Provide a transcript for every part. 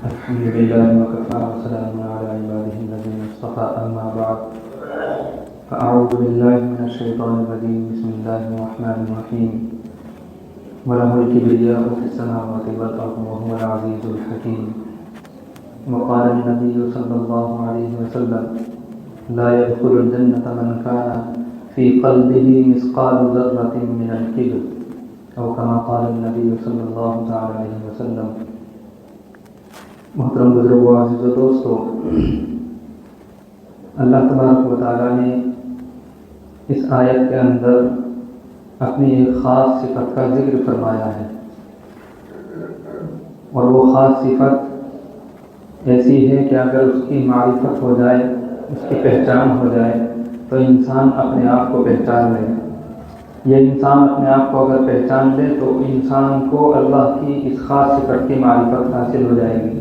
الحمد لله وكفى وسلام على عباده الذين اصطفى أما بعد فأعوذ بالله من الشيطان الرجيم بسم الله الرحمن الرحيم وله الكبرياء في السماوات والأرض وهو العزيز الحكيم وقال النبي صلى الله عليه وسلم لا يدخل الجنة من كان في قلبه مثقال ذرة من الكبر أو كما قال النبي صلى الله عليه وسلم۔ محترم بزرگوں، عزیز و دوستو، اللہ تبارک و تعالیٰ نے اس آیت کے اندر اپنی ایک خاص صفت کا ذکر فرمایا ہے، اور وہ خاص صفت ایسی ہے کہ اگر اس کی معرفت ہو جائے، اس کی پہچان ہو جائے تو انسان اپنے آپ کو پہچان لے۔ یہ انسان اپنے آپ کو اگر پہچان لے تو انسان کو اللہ کی اس خاص صفت کی معرفت حاصل ہو جائے گی۔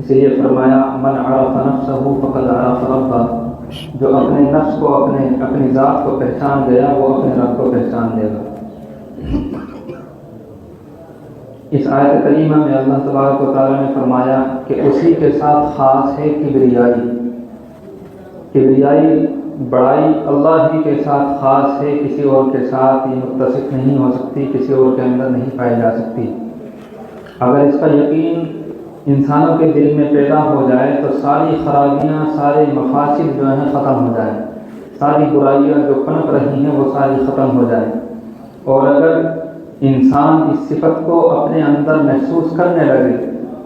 اسی لیے فرمایا من عرف نفسہ فقد عرف ربہ، جو اپنے نفس کو اپنی ذات کو پہچان گیا وہ اپنے رب کو پہچان لے گا۔ اس آیت کریمہ میں اللہ تبارک و تعالیٰ نے فرمایا کہ اسی کے ساتھ خاص ہے کبریائی۔ کبریائی، بڑائی اللہ ہی کے ساتھ خاص ہے، کسی اور کے ساتھ یہ متصف نہیں ہو سکتی، کسی اور کے اندر نہیں پائی جا سکتی۔ اگر اس کا یقین انسانوں کے دل میں پیدا ہو جائے تو ساری خرابیاں، سارے مفاسد جو ہیں ختم ہو جائیں، ساری برائیاں جو پنپ رہی ہیں وہ ساری ختم ہو جائیں۔ اور اگر انسان اس صفت کو اپنے اندر محسوس کرنے لگے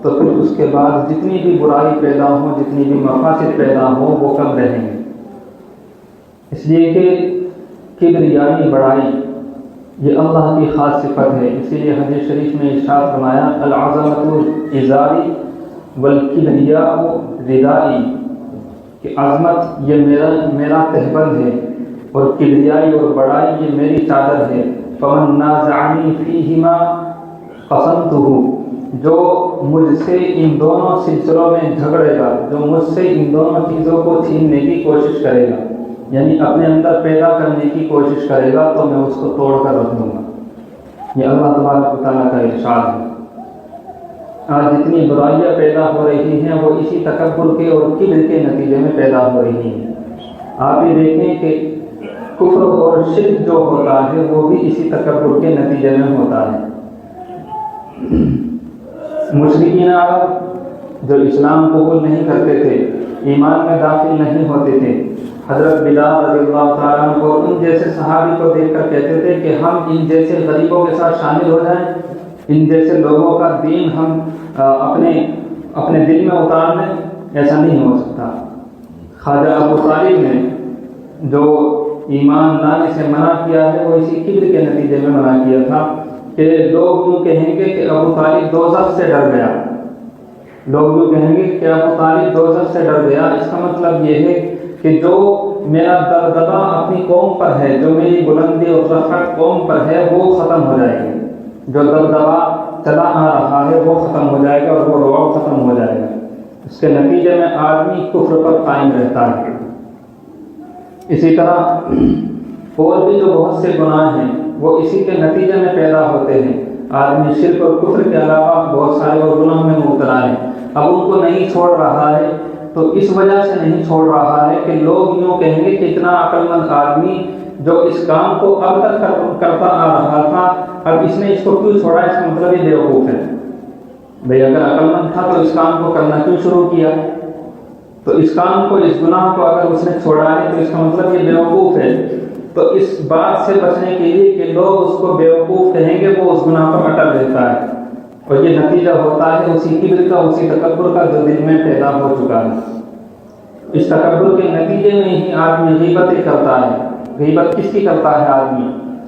تو پھر اس کے بعد جتنی بھی برائی پیدا ہو، جتنی بھی مفاسد پیدا ہو وہ کم رہیں گے۔ اس لیے کہ کبریائی، بڑائی، یہ اللہ کی خاص صفت ہے۔ اسی لیے حدیث شریف میں ارشاد فرمایا العظمۃ ازاری والکبریاء ردائی، کہ عظمت یہ میرا تہبند ہے، اور کبریائی اور بڑائی یہ میری چادر ہے۔ فمن نازعنی فیہما قسمتہ، جو مجھ سے ان دونوں سلسلوں میں جھگڑے گا، جو مجھ سے ان دونوں چیزوں کو چھیننے کی کوشش کرے گا، یعنی اپنے اندر پیدا کرنے کی کوشش کرے گا، تو میں اس کو توڑ کر رکھ دوں گا۔ یہ اللہ تبارک و تعالیٰ کا ارشاد ہے۔ آج جتنی برائیاں پیدا ہو رہی ہیں وہ اسی تکبر کے اور کبر کے نتیجے میں پیدا ہو رہی ہیں۔ آپ یہ دیکھیں کہ کفر اور شرک جو ہوتا ہے وہ بھی اسی تکبر کے نتیجے میں ہوتا ہے۔ مشرکین عرب جو اسلام قبول نہیں کرتے تھے، ایمان میں داخل نہیں ہوتے تھے، حضرت بلال رضی اللہ تعالیٰ عنہ کو ان جیسے صحابی کو دیکھ کر کہتے تھے کہ ہم ان جیسے غریبوں کے ساتھ شامل ہو جائیں، ان جیسے لوگوں کا دین ہم اپنے دل میں اتار لیں، ایسا نہیں ہو سکتا۔ خواجہ ابو طالب نے جو ایمان لانے سے منع کیا ہے وہ اسی کبر کے نتیجے میں منع کیا تھا کہ لوگ یوں کہیں گے کہ ابو طالب دوزخ سے ڈر گیا، لوگ یوں کہیں گے کہ ابو طالب دوزخ سے ڈر گیا۔ اس کا مطلب یہ ہے کہ جو میرا دبدبہ اپنی قوم پر ہے، جو میری بلندی اور رفعت قوم پر ہے وہ ختم ہو جائے گی، جو دبدبہ چلا آ رہا ہے وہ ختم ہو جائے گا اور وہ رعب ختم ہو جائے گا۔ اس کے نتیجے میں آدمی کفر پر قائم رہتا ہے۔ اسی طرح اور بھی جو بہت سے گناہ ہیں وہ اسی کے نتیجے میں پیدا ہوتے ہیں۔ آدمی شرک اور کفر کے علاوہ بہت سارے اور گناہ میں مبتلا ہے، اب ان کو نہیں چھوڑ رہا ہے تو اس وجہ سے نہیں چھوڑ رہا ہے کہ لوگ یوں کہیں گے کہ اتنا عقل مند آدمی جو اس کام کو اب تک کرتا آ رہا تھا، اب اس نے اس کو کیوں چھوڑا؟ اس کا مطلب یہ بیوقوف ہے۔ بھئی اگر عقل مند تھا تو اس کام کو کرنا کیوں شروع کیا؟ تو اس کام کو، اس گناہ کو اگر اس نے چھوڑا ہے تو اس کا مطلب یہ بیوقوف ہے۔ تو اس بات سے بچنے کے لیے کہ لوگ اس کو بیوقوف کہیں گے وہ اس گناہ پر اٹل رہتا ہے، اور یہ نتیجہ ہوتا ہے اسی کبر کا، اسی تکبر کا جو دل میں پیدا ہو چکا ہے۔ اس تکبر کے نتیجے میں ہی آدمی غیبتیں کرتا ہے۔ غیبت کس کی کرتا ہے؟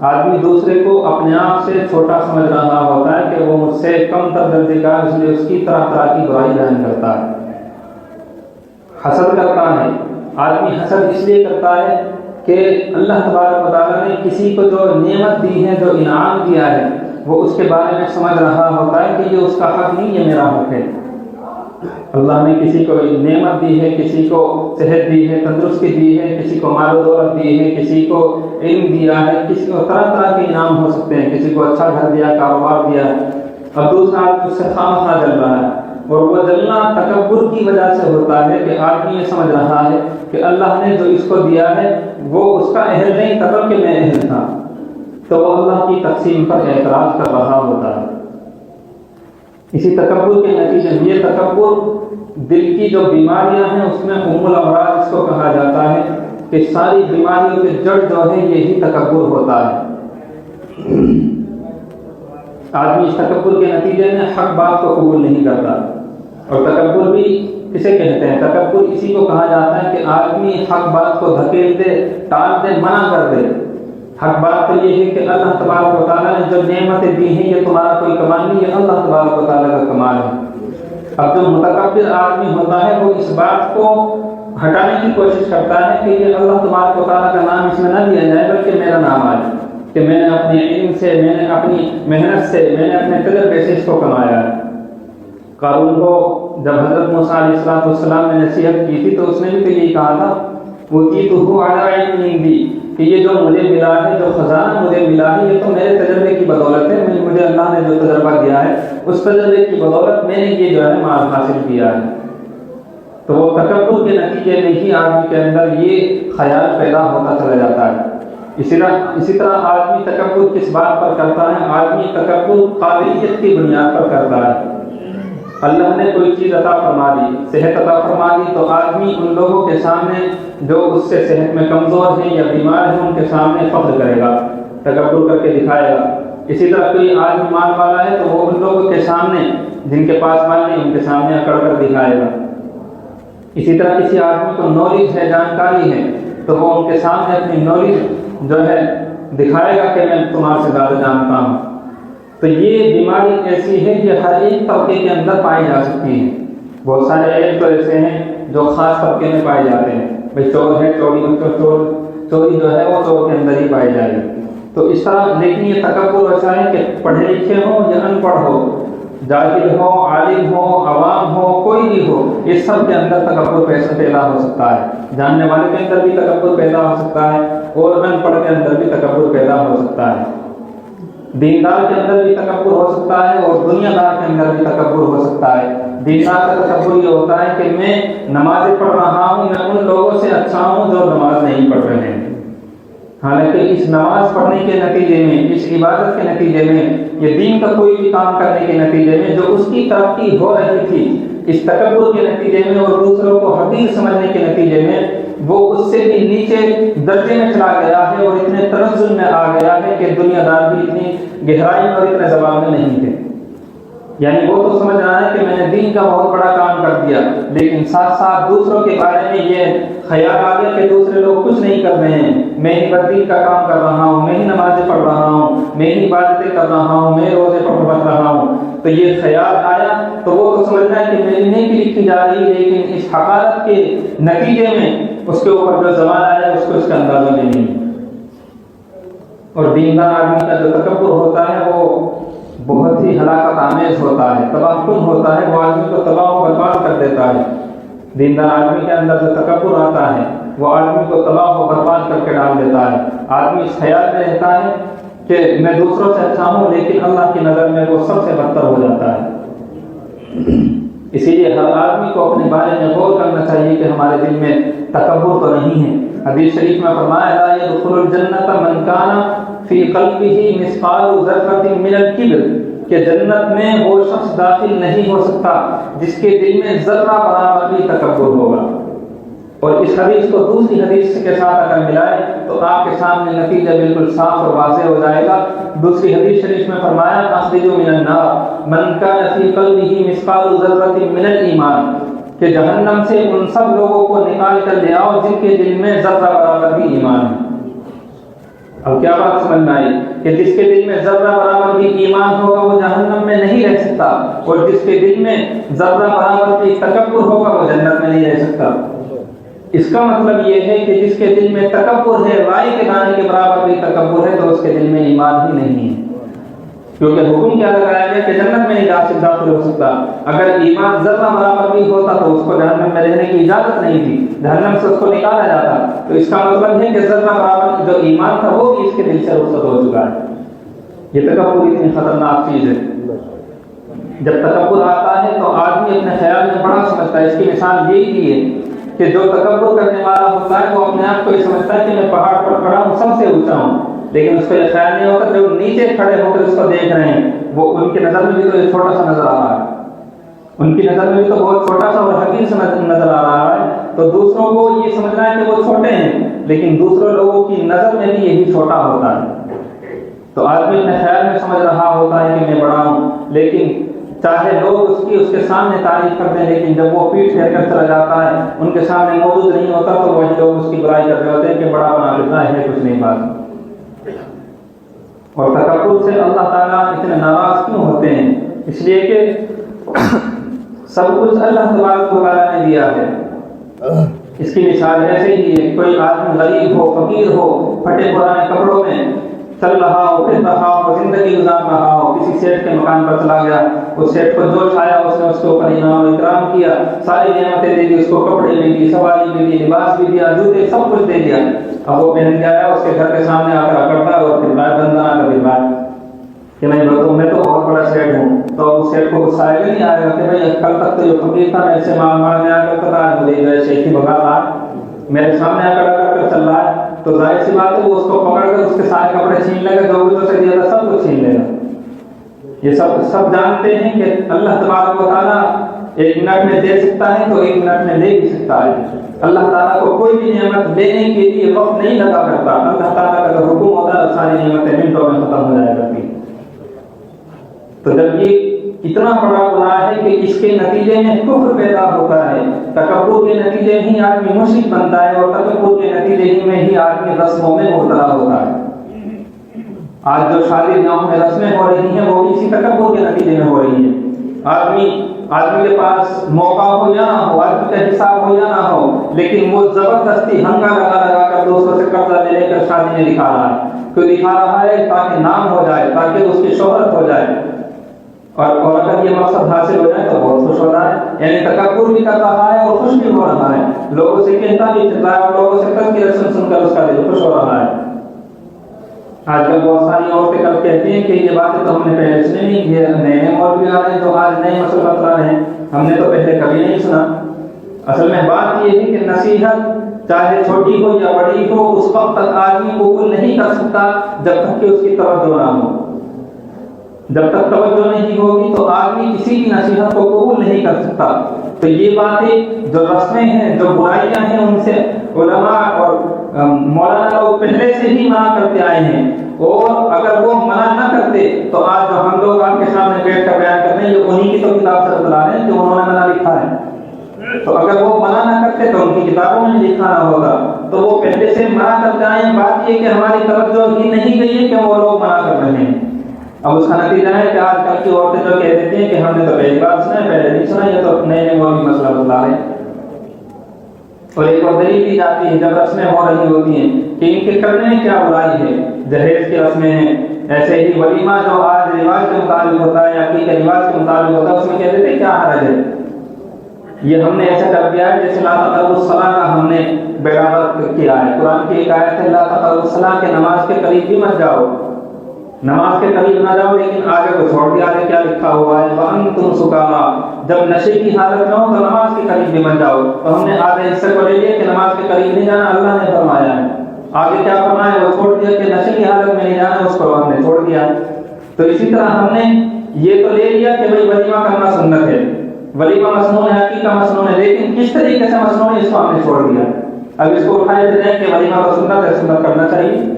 آدمی دوسرے کو اپنے آپ سے چھوٹا سمجھ رہا ہوتا ہے کہ وہ مجھ سے کم تر درجے کا، اس لیے اس کی طرح طرح کی برائی بیان کرتا ہے۔ حسد کرتا ہے آدمی، حسد اس لیے کرتا ہے کہ اللہ تبارک و تعالیٰ نے کسی کو جو نعمت دی ہے، جو انعام دیا ہے، وہ اس کے بارے میں سمجھ رہا ہوتا ہے کہ یہ اس کا حق نہیں، یہ میرا حق ہے۔ اللہ نے کسی کو نعمت دی ہے، کسی کو صحت دی ہے، تندرستی دی ہے، کسی کو مال و دولت دی ہے، کسی کو علم دیا ہے، کسی کو طرح طرح کے انعام ہو سکتے ہیں، کسی کو اچھا گھر دیا، کاروبار دیا، اب دوسرا آدمی اس سے خواہ جل رہا ہے، اور وہ جلنا تکبر کی وجہ سے ہوتا ہے کہ آدمی یہ سمجھ رہا ہے کہ اللہ نے جو اس کو دیا ہے وہ اس کا اہل نہیں تھا بلکہ میں اہل تھا، تو وہ اللہ کی تقسیم پر اعتراض کر رہا ہوتا ہے۔ اسی تکبر کے نتیجے میں یہ تکبر دل کی جو بیماریاں ہیں اس میں ام الامراض اس کو کہا جاتا ہے کہ ساری بیماریوں کے جڑ جو ہے یہی تکبر ہوتا ہے۔ آدمی اس تکبر کے نتیجے میں حق بات کو قبول نہیں کرتا، اور تکبر بھی کسے کہتے ہیں؟ تکبر اسی کو کہا جاتا ہے کہ آدمی حق بات کو دھکیل دے، ٹال دے، منع کر دے۔ حق بات تو یہ ہے کہ اللہ تبارک و تعالیٰ نے جو نعمتیں دی ہیں یہ تمہارا کوئی کمال نہیں، یہ اللہ تبارک و تعالیٰ کا کمال ہے۔ اب جو متکبر آدمی ہوتا ہے وہ اس بات کو ہٹانے کی کوشش کرتا ہے کہ یہ اللہ تبارک و تعالیٰ کا نام اس میں نہ لیا جائے بلکہ میرا نام آئے، کہ میں نے اپنے علم سے، میں نے اپنی محنت سے، میں نے اپنے تجربے سے اس کو کمایا ہے۔ قارون کو جب حضرت موسیٰ علیہ السلام نے نصیحت کی تھی تو اس نے بھی تو یہی کہا تھا اوتیتہ علی علم عندی، کہ یہ جو مجھے ملا ہے، جو خزانہ مجھے ملا ہے، یہ تو میرے تجربے کی بدولت ہے، مجھے اللہ نے جو تجربہ دیا ہے اس تجربے کی بدولت میں نے یہ جو ہے مال حاصل کیا ہے۔ تو وہ تکبر کے نتیجے میں ہی آدمی کے اندر یہ خیال پیدا ہوتا چلا جاتا ہے۔ اسی طرح آدمی تکبر کس بات پر کرتا ہے؟ آدمی تکبر قابلیت کی بنیاد پر کرتا ہے۔ اللہ نے کوئی چیز عطا فرما دی، صحت عطا فرما دی، تو آدمی ان لوگوں کے سامنے جو اس سے صحت میں کمزور ہیں یا بیمار ہیں ان کے سامنے فخر کرے گا، تکبر کر کے دکھائے گا۔ اسی طرح کوئی آدمی مال والا ہے تو وہ ان لوگوں کے سامنے جن کے پاس مال نہیں ان کے سامنے اکڑ کر دکھائے گا۔ اسی طرح کسی آدمی کو نالج ہے، جانکاری ہے، تو وہ ان کے سامنے اپنی نالج جو ہے دکھائے گا کہ میں تمہارے سے زیادہ جانتا ہوں۔ تو یہ بیماری ایسی ہے کہ ہر ایک طبقے کے اندر پائی جا سکتی ہے۔ بہت سارے عیب تو ایسے ہیں جو خاص طبقے میں پائے جاتے ہیں، بھائی چور ہے، چوری جو ہے وہ چور کے اندر ہی پائی جائے گی۔ تو اس طرح لیکن یہ تکبر ایسا ہے کہ پڑھے لکھے ہوں یا ان پڑھ ہو، جاہل ہو، عالم ہو، عوام ہو، کوئی بھی ہو، اس سب کے اندر تکبر پیدا ہو سکتا ہے۔ جاننے والے کے اندر بھی تکبر پیدا ہو سکتا ہے اور ان پڑھ کے اندر بھی تکبر پیدا ہو سکتا ہے۔ دیندار کے اندر بھی تکبر ہو سکتا ہے اور دنیا دار کے اندر بھی تکبر ہو سکتا ہے۔ دیندار کا تکبر یہ ہوتا ہے کہ میں نمازیں پڑھ رہا ہوں، میں ان لوگوں سے اچھا ہوں جو نماز نہیں پڑھ رہے ہیں، حالانکہ اس نماز پڑھنے کے نتیجے میں، اس عبادت کے نتیجے میں، یہ دین کا کوئی بھی کام کرنے کے نتیجے میں جو اس کی ترقی ہو رہی تھی، اس تکبر کے نتیجے میں اور دوسروں کو حقیر سمجھنے کے نتیجے میں وہ اس سے بھی نیچے درجے میں چلا گیا ہے اور اتنے تنزل میں آ گیا ہے کہ دنیا دار بھی اتنی گہرائی اور اتنے زبان میں نہیں تھے۔ یعنی وہ تو سمجھ رہا ہے کہ میں نے دین کا بہت بڑا کام کر دیا، لیکن ساتھ ساتھ دوسروں کے بارے میں یہ خیال آ گیا کہ دوسرے لوگ کچھ نہیں کر رہے ہیں، میں ہی دین کا کام کر رہا ہوں، میں ہی نمازیں پڑھ رہا ہوں، میں ہی عبادتیں کر رہا ہوں، میں روزے پڑھ رہا ہوں۔ تو یہ خیال آیا تو وہ تو سمجھ رہا ہے کہ میری نیکی لکھی جا رہی ہے، لیکن اس حقارت کے نتیجے میں اس کے اوپر جو زوال آیا اس کو اس کا اندازہ بھی نہیں۔ اور دیندار آدمی کا جو تکبر ہوتا ہے وہ بہت ہی ہلاکت آمیز ہوتا ہے، تباہ کن ہوتا ہے، وہ آدمی کو تباہ و برباد کر دیتا ہے۔ دیندار آدمی کے اندر جو تکبر آتا ہے وہ آدمی کو تباہ و برباد کر کے ڈال دیتا ہے۔ آدمی اس خیال میں رہتا ہے کہ میں دوسروں سے اچھا ہوں، لیکن اللہ کی نظر میں وہ سب سے بدتر ہو جاتا ہے۔ اسی لیے ہر آدمی کو اپنے بارے میں غور کرنا چاہیے کہ ہمارے دل میں تکبر تو نہیں ہے۔ حدیث شریف میں فرمایا لا يدخل الجنت من کان فی قلبہ مثقال ذرۃ من الکبر، کہ جنت میں وہ شخص داخل نہیں ہو سکتا جس کے دل میں ذرہ برابر بھی تکبر ہوگا۔ اور اس حدیث کو دوسری حدیث کے ساتھ اگر ملائے تو آپ کے سامنے نتیجہ بالکل صاف اور واضح ہو جائے گا۔ دوسری حدیث شریف میں فرمایا اخرجوا من النار من کان فی قلبہ مثقال ذرۃ من الایمان، کہ جہنم سے ان سب لوگوں کو نکال کر لے آؤ جن کے دل میں ذرہ برابر بھی ایمان ہے۔ اب کیا بات سمجھ میں آئی کہ جس کے دل میں ذرہ برابر بھی ایمان ہوگا وہ جہنم میں نہیں رہ سکتا، اور جس کے دل میں ذرہ برابر بھی تکبر ہوگا وہ جنت میں نہیں رہ سکتا۔ اس کا مطلب یہ ہے کہ جس کے دل میں تکبر ہے، رائی کے دانے کے برابر بھی تکبر ہے، تو اس کے دل میں ایمان ہی نہیں ہے، کیونکہ حکم کیا لگایا گیا کہ جنت میں نہیں داخل ہو سکتا۔ اگر ایمان ذرہ برابر بھی ہوتا تو اس کو جہنم میں رہنے کی اجازت نہیں تھی، جہنم سے اس کو نکالا جاتا۔ تو اس کا مطلب ہے کہ ذرہ برابر جو ایمان تھا وہ بھی اس کے دل سے رخصت ہو چکا ہے۔ یہ تکبر اتنی خطرناک چیز ہے۔ جب تکبر آتا ہے تو آدمی اس کی مثال یہی دی ہے کہ جو تکبر کرنے والا ہوتا ہے وہ اپنے آپ کو یہ سمجھتا ہے کہ میں پہاڑ پر کھڑا ہوں، سب سے اونچا ہوں، لیکن اس کو یہ خیال نہیں ہوتا جو نیچے کھڑے ہو کر اس کو دیکھ رہے ہیں وہ ان کی نظر میں بھی تو یہ چھوٹا سا نظر آ رہا ہے، ان کی نظر میں بھی تو بہت چھوٹا سا اور حقیر سا نظر آ رہا ہے، تو دوسروں کو یہ سمجھنا ہے کہ وہ چھوٹے ہیں، لیکن دوسرے لوگوں کی نظر میں بھی یہی چھوٹا ہوتا ہے۔ تو آدمی اپنے خیال میں سمجھ رہا ہوتا ہے کہ میں بڑا ہوں، لیکن چاہے لوگ اس کے سامنے تعریف کر دیں، لیکن جب وہ پیٹھ پھیر کر چلا جاتا ہے، ان کے سامنے موجود نہیں ہوتا، تو وہی لوگ اس کی برائی کر رہے ہوتے ہیں کہ بڑا بنا دیتا ہے، کچھ نہیں بات۔ اور تکبر سے اللہ تعالیٰ اتنے ناراض کیوں ہوتے ہیں؟ اس لیے کہ سب کچھ اللہ تبارک و تعالیٰ نے دیا ہے۔ اس کی مثال ایسے ہی ہے، کوئی آدمی غریب ہو، فقیر ہو، پھٹے پرانے کپڑوں میں چل رہا ہو، پھر رہا ہو، زندگی گزار رہا ہو، کسی سیٹ کے مکان پر چلا گیا، اس سیٹ کو جوش آیا، اس نے اس کے اوپر انعام و اکرام کیا، ساری نعمتیں دے دی، اس کو کپڑے بھی دی، سواری بھی دی، لباس بھی دیا، جوتے سب کچھ دے دیا، اب وہ پہن کے آیا، اس کے گھر کے سامنے آ کر اکڑتا ہے اور پھر دندنا کر دیا کہ میں تو بہت بڑا سیٹ ہوں، تو اس سیٹ کو غصہ آئے گا نہیں آئے گا کہ بھائی کل تک تو جو فقیر تھا میں سے مارنے آ کرتا تھا، آج مجھے جو شیخی بھگا رہا میرے سامنے آ کر چل رہا ہے، تو ظاہر سی بات ہے وہ اس کو پکڑ کر اس کے سارے کپڑے چھین لے گا، جو بھی اسے دیا تھا سب کچھ چھین لے گا۔ یہ سب جانتے ہیں کہ اللہ تبارک و تعالیٰ ایک منٹ میں دے سکتا ہے تو ایک منٹ میں لے بھی سکتا ہے۔ اللہ تعالیٰ کو کوئی بھی نعمت لینے کے لیے وقت نہیں لگا کرتا، اللہ تعالیٰ کا اگر حکم ہوتا ہے ساری نعمتیں منٹوں میں ختم ہو جایا کرتی۔ تو جب یہ اتنا بڑا گناہ ہے کہ اس کے نتیجے میں کفر پیدا ہوتا ہے، تکبر کے نتیجے میں ہی آدمی مشرک بنتا ہے، اور تکبر کے نتیجے میں ہی آدمی رسموں میں مبتلا ہوتا ہے۔ آج جو شادی بیاہوں میں رسمیں ہو رہی ہیں وہ اسی تکبر کے نتیجے میں ہو رہی ہیں۔ آدمی کے پاس موقع ہو یا نہ ہو، آدمی کا حساب ہو یا نہ ہو، لیکن وہ زبردستی ہنگا لگا کر دوستوں سے قرضہ لے کر شادی میں دکھا رہا ہے۔ کیوں دکھا رہا ہے؟ تاکہ نام ہو جائے، تاکہ اس کی شہرت ہو جائے، اور اگر یہ مقصد حاصل ہو جائے تو بہت خوش ہو رہا ہے، یعنی تکبر بھی کر رہا ہے اور خوش بھی ہو رہا ہے، لوگوں سے کہتا بھی چل رہا ہے اور لوگوں سے تذکرہ سن کر اس کا دل خوش ہو رہا ہے۔ آج کل بہت ساری عورتیں کل کہتی ہیں کہ یہ باتیں تو ہم نے پہلے سنی نہیں، یہ نئے مولوی آ رہے ہیں تو آج نئے مسئلہ بتلا رہے ہیں، ہم نے تو پہلے کبھی نہیں سنا۔ اصل میں بات یہ ہے کہ نصیحت چاہے چھوٹی ہو یا بڑی ہو اس وقت تک آدمی قبول نہیں کر سکتا جب تک کہ اس کی توجہ نہ ہو۔ جب تک توجہ نہیں ہوگی تو آدمی کسی بھی نصیحت کو قبول نہیں کر سکتا۔ تو یہ باتیں جو رسمیں ہیں، جو برائیاں ہیں، ان سے علماء اور مولانا لوگ پہلے سے ہی منع کرتے آئے ہیں، اور اگر وہ منع نہ کرتے تو آج جو ہم لوگ آپ کے سامنے بیٹھ کر بیان کر رہے ہیں یہ انہی کی تو کتاب سے بتلا رہے ہیں جو انہوں نے منع لکھا ہے۔ تو اگر وہ منع نہ کرتے تو ان کی کتابوں میں لکھا نہ ہوگا، تو وہ پہلے سے منع کرتے آئے ہیں۔ بات یہ کہ ہماری توجہ ہی نہیں گئی ہے کہ وہ لوگ منع کر رہے ہیں۔ اب اس کا نتیجہ ہے کہ آج کل کی عورتیں جو کہہ دیتی ہیں کہ ہم نے تو پہلی بار سنا ہے، پہلے نہیں سنا، یہ تو نئے مولی مسئلہ بتلا رہے ہیں۔ اور ایک اور دلیل دی جاتی ہے جب رسمیں ہو رہی ہوتی ہیں کہ ان کے کرنے میں کیا برائی ہے۔ جہیز کی رسمیں ہیں، ایسے ہی ولیمہ جو آج رواج کے مطابق ہوتا ہے، عقیق کے رواج کے مطابق ہوتا ہے، اس میں کہہ دیتے کیا حرج ہے، یہ ہم نے ایسا کر دیا ہے جیسے لا تقربوا الصلاۃ کا ہم نے برابر کیا ہے۔ قرآن کی ایک آیت ہے لا تقربوا الصلاۃ کہ نماز کے قریب بھی مت جاؤ، نماز کے قریب نہ جاؤ، لیکن آگے کو چھوڑ دیا ہے، کیا لکھا ہوا ہے وَأَنْتُمْ سُكَارَىٰ، جب نشے کی حالت میں ہو تو نماز کے قریب بھی مت جاؤ۔ تو ہم نے آدھے حصے کو لے لیا کہ نماز کے قریب نہیں جانا، اللہ نے فرمایا ہے، آگے کیا فرمایا وہ چھوڑ دیا کہ نشے کی حالت میں نہیں جانا، اس کو ہم نے چھوڑ دیا۔ تو اسی طرح ہم نے یہ تو لے لیا کہ بھائی ولیمہ کرنا سنت ہے، ولیمہ مسنون ہے، عقیقہ مسنون ہے، لیکن کس طریقے سے مسنون ہے اس کو ہم نے چھوڑ دیا۔ اب اس کو اٹھائے دیتے ہیں کہ ولیمہ تو سنت ہے، سنت کرنا چاہیے،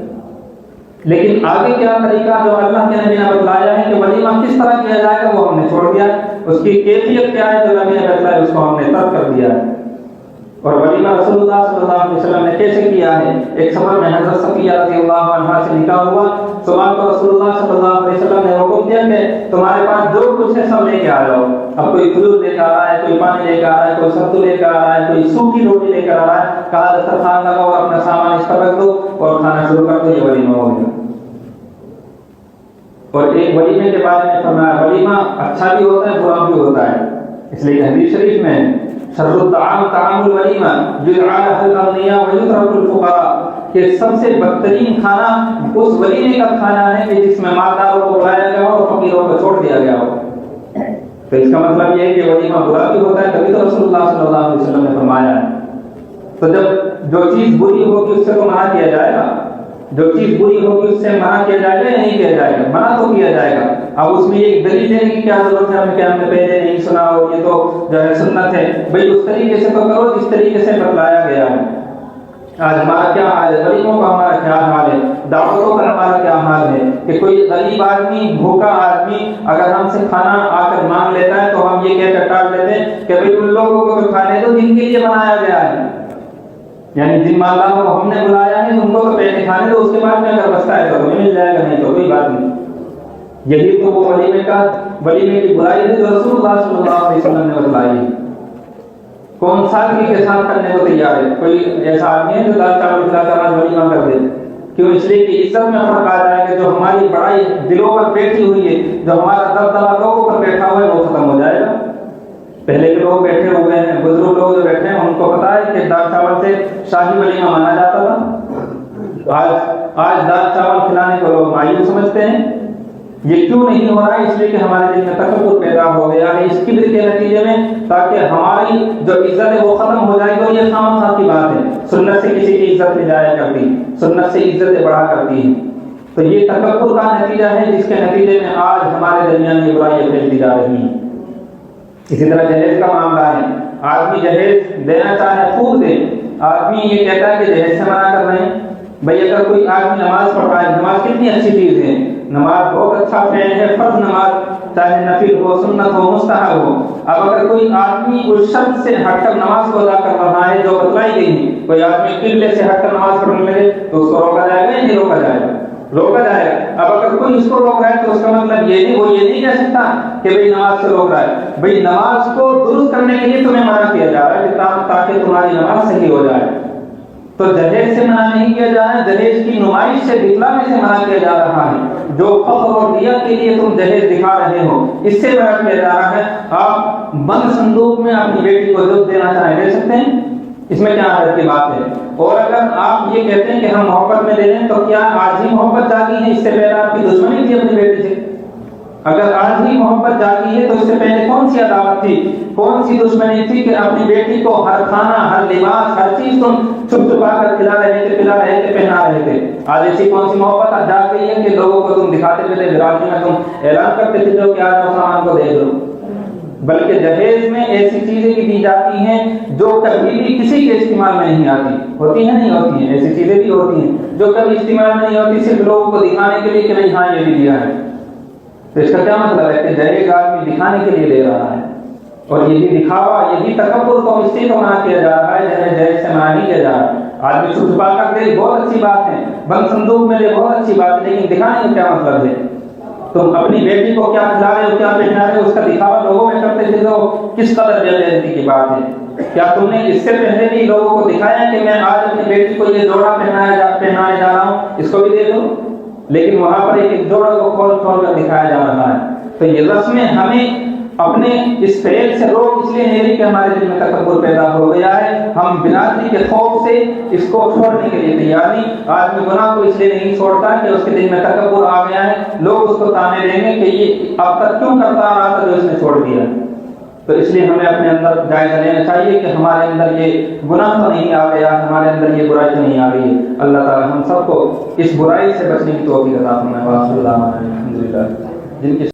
لیکن آگے کیا طریقہ جو اللہ کے نبی نے بتلایا ہے کہ ولیمہ کس طرح کیا جائے گا وہ ہم نے چھوڑ دیا، اس کی کیفیت کیا ہے جو نبی نے بتلایا اس کو ہم نے ترک کر دیا ہے۔ اور ولیمہ رسول اللہ صلی اللہ علیہ وسلم نے کیسے کیا ہے؟ ایک سفر میں حضرت صفیہ رضی اللہ عنہا سے نکاح ہوا، صبح کو رسول اللہ صلی اللہ علیہ وسلم نے حکم دیا کہ تمہارے پاس جو کچھ ہے سب لے کے آ جاؤ۔ اب کوئی کھجور لے کے آ رہا ہے، کوئی پانی لے کے آ رہا ہے، کوئی ستو لے کے آ رہا ہے، کوئی سوکھی روٹی لے کے آ رہا ہے، کہا دسترخوان لگاؤ اور اپنا سامان اس پر رکھ دو اور کھانا شروع کر دو، یہ ولیمہ ہو گیا۔ اور ایک ولیمے کے بارے میں فرمایا ولیمہ اچھا بھی ہوتا ہے برا بھی ہوتا ہے، اس لیے حدیث شریف میں شر الطعام طعام الولیمہ یدعى الاغنیاء ویترک الفقراء، کہ سب سے بدترین کھانا اس ولیمے کا کھانا ہے کہ جس میں مالداروں کو بلایا گیا ہو اور فقیروں کو چھوڑ دیا گیا ہو۔ تو اس کا مطلب یہ ہے کہ ولیمہ برا بھی ہوتا ہے، کبھی تو رسول اللہ صلی اللہ علیہ وسلم نے فرمایا ہے۔ تو جب جو چیز بری ہوگی اس سے تو منع کیا جائے گا، جو چیز بری ہوگی اس سے منع کیا جائے گا یا نہیں کیا جائے گا؟ منع تو کیا جائے گا۔ اب اس میں ایک دلیل دینے کی کیا ضرورت ہے ہمیں کہ ہم نے پہلے نہیں سنا ہو، یہ تو جو ہے سنت ہے، بھئی اس طریقے سے تو کرو جس طریقے سے بتلایا گیا ہے۔ آج ہمارا کیا حال ہے، غریبوں کا ہمارا کیا حال ہے، دعوتوں کا ہمارا کیا حال ہے کہ کوئی غریب آدمی، بھوکا آدمی اگر ہم سے کھانا آ کر مانگ لیتا ہے تو ہم یہ کہہ کر ٹال دیتے ہیں کہ بھئی ان لوگوں کو تو کھانے دو جن کے لیے بنایا گیا ہے، یعنی جن مالداروں کو ہم نے بلایا ہے ان کو تو پہلے کھانے دو، اس کے بعد میں اگر بچتا ہے تو ہمیں مل جائے گا، نہیں تو کوئی بات نہیں۔ یہی تو وہ ولیمے کی برائی ہے جو رسول اللہ صلی اللہ علیہ وسلم نے بتلائی ہے۔ کون سادگی کے ساتھ کرنے کو تیار ہے؟ کوئی ایسا آدمی ہے جو دال چاول کھلا کر آج ولیمہ کر دے؟ کیوں؟ اس لیے کہ عزت میں فرق آ جائے گا، جو ہماری بڑائی دلوں پر بیٹھی ہوئی ہے، جو ہمارا دبدبہ لوگوں پر بیٹھا ہوا ہے وہ ختم ہو جائے گا۔ پہلے کے لوگ بیٹھے ہوئے ہیں، بزرگ لوگ جو بیٹھے ہیں ان کو پتا ہے کہ دال چاول سے شاہی ولیمہ مانا جاتا تھا۔ آج دال چاول کھلانے کو لوگ مایوس سمجھتے ہیں۔ یہ کیوں نہیں ہو رہا ہے؟ اس لیے کہ ہمارے دل میں تکبر پیدا ہو گیا ہے اس کبر کے نتیجے میں، تاکہ ہماری جو عزت ہے وہ ختم ہو جائے گی۔ یہ خامخواہ کی بات ہے، سنت سے کسی کی عزت نہیں جایا کرتی، سنت سے عزتیں بڑھا کرتی ہیں۔ تو یہ تکبر کا نتیجہ ہے جس کے نتیجے میں آج ہمارے درمیان یہ برائیاں پھیلتی جا رہی ہیں۔ اسی طرح جہیز کا معاملہ ہے، آدمی جہیز دینا چاہے خوب دے، آدمی یہ کہتا ہے کہ جہیز سے منع کر رہے ہیں۔ بھئی اگر کوئی آدمی نماز پڑھ رہا ہے، نماز کتنی اچھی چیز ہے، نماز بہت اچھا فعل ہے، فرض نماز چاہے نفل ہو، سنت ہو، مستحب ہو۔ اب اگر کوئی آدمی اس شرط سے ہٹ کر نماز کو ادا کر رہا ہے جو بتلائی گئی ہے، کوئی آدمی قبلے سے ہٹ کر نماز پڑھنے لگے تو اس کو روکا جائے گا یا نہیں روکا جائے گا؟ روکا جائے گا۔ اب اگر کوئی اس کو روک رہا ہے تو اس کا مطلب یہ نہیں، وہ یہ نہیں کہہ سکتا کہ بھئی نماز سے روک رہا ہے۔ بھئی نماز کو درست کرنے کے لیے تمہیں منع کیا جا رہا ہے تاکہ تمہاری نماز صحیح ہو جائے۔ تو جہیز سے منع نہیں کیا جا رہا ہے، جہیز کی نمائش سے دکھلانے سے منع کیا جا رہا ہے۔ جو فخر اور ریا کے لیے تم جہیز دکھا رہے ہو اس سے منع کیا جا رہا ہے۔ آپ بند صندوق میں اپنی بیٹی کو جو دینا چاہیں دے سکتے ہیں، اس میں کیا حرج کی بات ہے؟ اور اگر آپ یہ کہتے ہیں کہ ہم محبت میں دے دیں تو کیا آج ہی محبت جاگی ہے؟ اس سے پہلے آپ کی دشمنی تھی اپنی بیٹی سے؟ اگر آج ہی محبت جاگی ہے تو اس سے پہلے کون سی عداوت تھی، کون سی دشمنی تھی کہ اپنی بیٹی کو ہر کھانا، ہر لباس، ہر چیز تم چھپ چھپا کر کھلا رہے تھے، پلا رہے تھے، پہنا رہے تھے؟ آج ایسی کون سی محبت جاگ گئی ہے کہ لوگوں کو تم دکھاتے تھے، برادری میں تم اعلان کرتے تھے کہ آج سامان کو دیکھ لو؟ بلکہ جہیز میں ایسی چیزیں بھی دی جاتی ہیں جو کبھی بھی کسی کے استعمال میں نہیں آتی، ہوتی ہیں نہیں ہوتی ہیں، ایسی چیزیں بھی ہوتی ہیں جو کبھی استعمال میں نہیں ہوتی، صرف لوگوں کو دکھانے کے لیے کہ نہیں ہاں یہ بھی دیا ہے۔ تو اس کا کیا مطلب ہے کہ جہیز آدمی دکھانے کے لیے دے رہا ہے، اور یہی دکھاوا، یہی تکبر کو اس سے تو منع کیا جا رہا ہے، جہیز سے منع نہیں کیا جا رہا۔ آدمی چھپا کر دے بہت اچھی بات ہے، بند صندوق میں دے بہت اچھی بات ہے، لیکن دکھانے کا کیا مطلب ہے؟ تم اپنی بیٹی کو کیا کھلا رہے ہو، کیا پہنا رہے ہو، اس کا دکھاوا لوگوں میں کرتے تھے تو کس قدر بے غیرتی کی بات ہے۔ کیا تم نے اس سے پہلے بھی لوگوں کو دکھایا کہ میں آج اپنی بیٹی کو یہ جوڑا پہنانے جا رہا ہوں، اس کو بھی دے دو؟ لیکن وہاں پر ایک جوڑا کو کھول کھول کر دکھایا جا رہا ہے۔ تو یہ رسمیں ہمیں اپنے اس فعل سے روک اس لیے نہیں رہی کہ ہمارے دل میں تکبر پیدا ہو گیا ہے، ہم برادری کے خوف سے اس کو چھوڑنے کے لیے تیار نہیں۔ آدمی گناہ کو اس لیے نہیں چھوڑتا کہ اس کے دل میں تکبر آ گیا ہے، لوگ اس کو تانے دیں گے کہ یہ اب تک کیوں کرتا آ رہا تھا جو اس نے چھوڑ دیا۔ تو اس لیے ہمیں اپنے اندر جائزہ لینا چاہیے کہ ہمارے اندر یہ گناہ تو نہیں آ گیا، ہمارے اندر یہ برائی تو نہیں آ گئی۔ اللہ تعالی ہم سب کو اس برائی سے بچنے کی توفیق عطا فرمائے۔ الحمدللہ جن کی